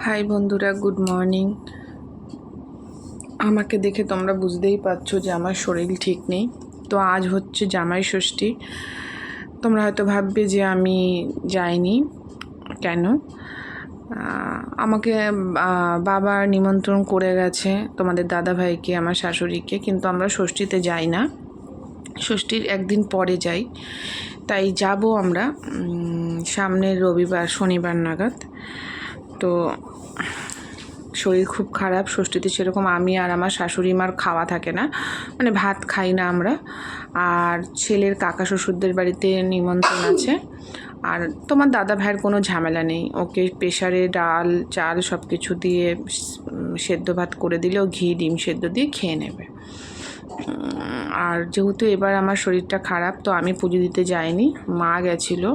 High বন্ধুরা, good morning. আমাকে দেখে তোমরা বুঝতেই পারছো যে আমার শরীর ঠিক নেই। তো আজ হচ্ছে জামাই ষষ্ঠী। তোমরা হয়তো ভাববে যে আমি যাইনি কেন। আমাকে বাবা নিমন্ত্রণ করে গেছে, তোমাদের দাদা ভাইকে, আমার শাশুড়িকে, কিন্তু আমরা ষষ্ঠীতে যাই না, ষষ্ঠীর একদিন পরে যাই। তাই যাব আমরা সামনের রবিবার শনিবার নাগাদ। তো শরীর খুব খারাপ, ষষ্ঠীতে সেরকম আমি আর আমার শাশুড়ি মার খাওয়া থাকে না, মানে ভাত খাই না আমরা। আর ছেলের কাকা শ্বশুরদের বাড়িতে নিমন্ত্রণ আছে। আর তোমার দাদা ভাইয়ের কোনো ঝামেলা নেই, ওকে প্রেশারে ডাল চাল সব কিছু দিয়ে সেদ্ধ ভাত করে দিলেও ঘি ডিম সেদ্ধ দিয়ে খেয়ে নেবে। আর যেহেতু এবার আমার শরীরটা খারাপ, তো আমি পুজো দিতে যাইনি, মা গেছিলো।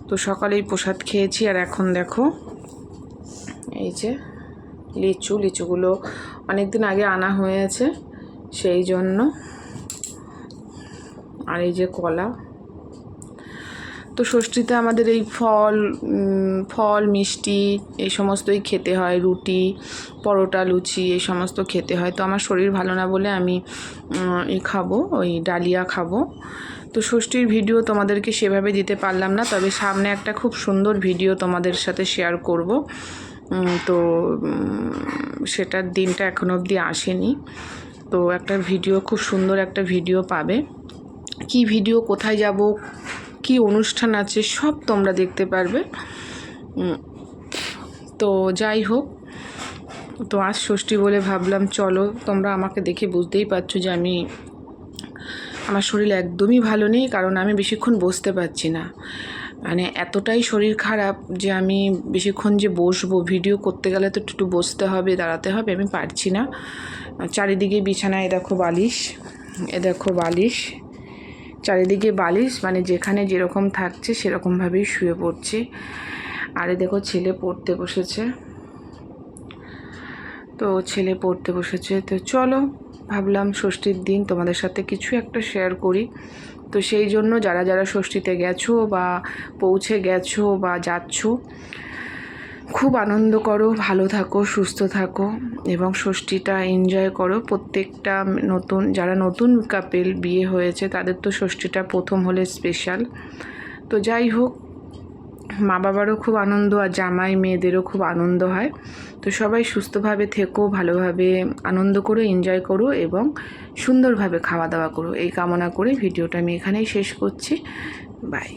তো সকালেই প্রসাদ খেয়েছি। আর এখন দেখো এই যে লিচুগুলো অনেক দিন আগে আনা হয়েছে সেই জন্য। আর এই যে কলা। তো ষষ্ঠীতে আমাদের এই ফল মিষ্টি এই সমস্তই খেতে হয়, রুটি পরোটা লুচি এই সমস্ত খেতে হয়। তো আমার শরীর ভালো না বলে আমি খাবো, ওই ডালিয়া খাবো। তো ষষ্ঠীর ভিডিও তোমাদেরকে সেভাবে দিতে পারলাম না, তবে সামনে একটা খুব সুন্দর ভিডিও তোমাদের সাথে শেয়ার করব। তো সেটার দিনটা এখনো অবধি আসেনি। তো একটা ভিডিও, খুব সুন্দর একটা ভিডিও পাবে। কি ভিডিও, কোথায় যাব, কি অনুষ্ঠান আছে, সব তোমরা দেখতে পারবে। তো যাই হোক, তো আজ ষষ্ঠী বলে ভাবলাম চলো। তোমরা আমাকে দেখে বুঝতেই পারছো যে আমার শরীর একদমই ভালো নেই, কারণ আমি বেশিক্ষণ বসতে পারছি না। মানে এতটাই শরীর খারাপ যে আমি বেশিক্ষণ যে বসবো, ভিডিও করতে গেলে তো একটু বসতে হবে, দাঁড়াতে হবে, আমি পারছি না। চারিদিকে বিছানায় দেখো বালিশ, দেখো বালিশ, চারিদিকে বালিশ, মানে যেখানে যেরকম থাকছে সেরকমভাবেই শুয়ে পড়ছি। আর দেখো ছেলে পড়তে বসেছে। তো ছেলে পড়তে বসেছে, তো চলো ভাবলাম ষষ্ঠীর দিন তোমাদের সাথে কিছু একটা শেয়ার করি। তো সেই জন্য যারা যারা ষষ্ঠীতে গেছো বা পৌঁছে গেছো বা যাচ্ছ, খুব আনন্দ করো, ভালো থাকো, সুস্থ থাকো এবং ষষ্ঠীটা এনজয় করো। প্রত্যেকটা যারা নতুন কাপেল বিয়ে হয়েছে তাদের তো ষষ্ঠীটা প্রথম হলে স্পেশাল। তো যাই হোক, মা বাবারও খুব আনন্দ আর জামাই মেয়েদেরও খুব আনন্দ হয়। তো সবাই সুস্থভাবে থেকো, ভালোভাবে আনন্দ করো, এনজয় করো এবং সুন্দরভাবে খাওয়া দাওয়া করো, এই কামনা করে ভিডিওটা আমি এখানেই শেষ করছি। বাই।